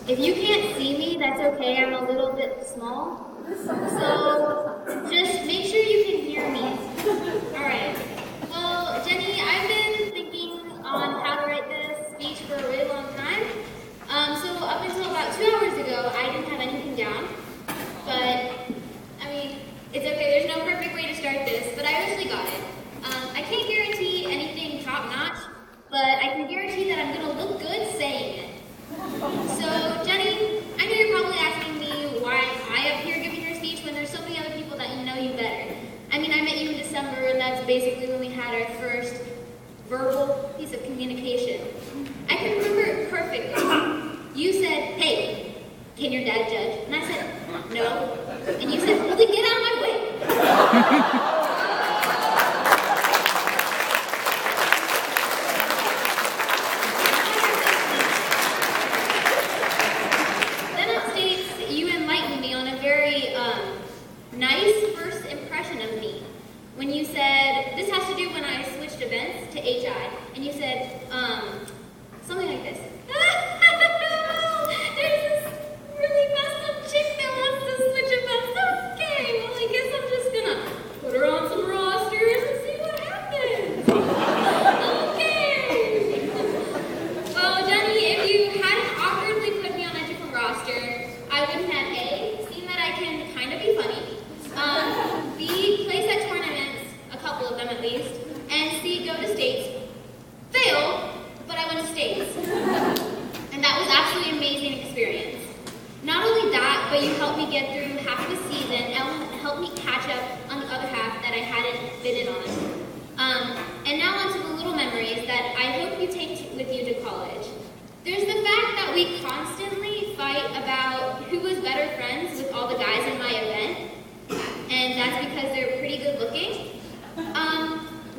If you can't see me, that's okay. I'm a little bit small. So just make sure you can hear me. Alright. Well, Jenny, I've been thinking on how to write this speech for a really long time. So up until about 2 hours ago, I didn't have anything down. But, I mean, it's okay. There's no perfect way to start this, but I eventually got it. I can't guarantee anything top-notch, but I can guarantee that I'm going to look good saying it. So, Jenny, I know you're probably asking me why I up here giving your speech when there's so many other people that know you better. I mean, I met you in December, and that's basically when we had our first verbal piece of communication. I can remember it perfectly. You said, "Hey, can your dad judge?" And I said, "No." And you said, "Well, then get out of my way." Nice first impression of me. When you said, this has to do when I switched events to HI, and you said, something like this. There's this really messed up chick that wants to switch events. Okay, well, I guess I'm just gonna put her on some rosters and see what happens. Okay. Well, Jenny, if you hadn't awkwardly put me on a different roster, I wouldn't have A, seen that I can kind of be funny, B, place at tournaments, a couple of them at least, and C, go to states. Fail, but I went to states. And that was absolutely an amazing experience. Not only that, but you helped me get through half of the season and helped me catch up on the other half that I hadn't been in on. And now on to the little memories that I hope you take with you to college. There's the fact that we constantly fight about who was better friends with all the guys in my event. And that's because they're pretty good looking.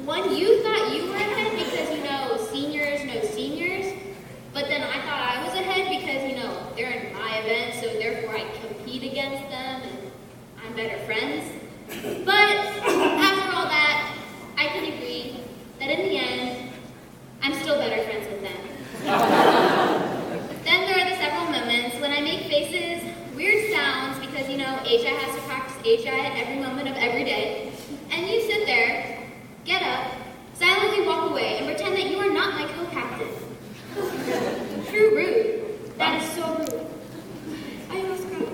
One, you thought you were ahead because, seniors know seniors. But then I thought I was ahead because, they're in my event, so therefore I compete against them and I'm better friends. But after all that, I can agree that in the end, I'm still better friends with them. Then there are the several moments when I make faces, weird sounds, because, HI has to practice HI at every moment of every day. And you sit there, get up, silently walk away, and pretend that you are not my co-captain. True rude. That is so rude. I almost cried.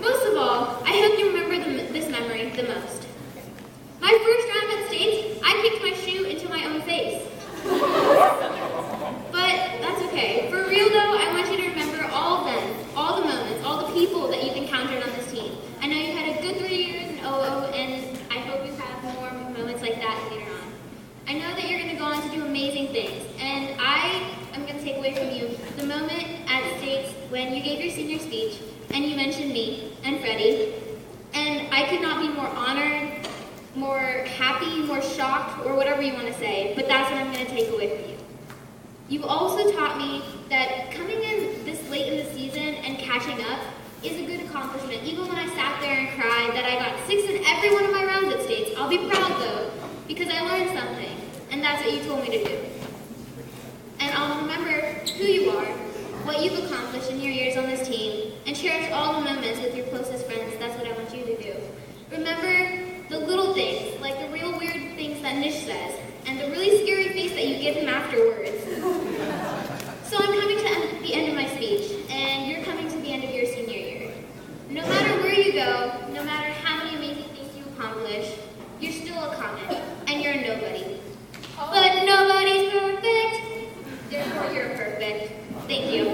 Most of all, I hope you remember this memory the most. My first round at States, I kicked my shoe into my own face. But that's okay. For real though, I want you to remember all of them, all the moments, all the people that you've encountered on this team. I know you've had a good 3 years in OO, and I hope you have more moments like that later on. I know that you're going to go on to do amazing things, and I am going to take away from you the moment at States when you gave your senior speech, and you mentioned me and Freddie, and I could not be more honored, more happy, more shocked, or whatever you want to say, but that's what I'm going to take away from you. You've also taught me that coming in this late in the season and catching up is a good accomplishment. Even when I sat there and cried that I got 6 in every one of my rounds at States, I'll be proud though, because I learned something, and that's what you told me to do. And I'll remember who you are, what you've accomplished in your years on this team, and cherish all the moments with your closest friends. That's what I want you to do. Remember the little things, like the real weird things that Nish says, and the really scary face that you give him afterwards. So I'm coming to the end of my speech, and you're coming to the end of your senior year. No matter where you go, no matter how many amazing things you accomplish, you're still a comet, and you're a nobody. But nobody's perfect, therefore you're perfect. Thank you.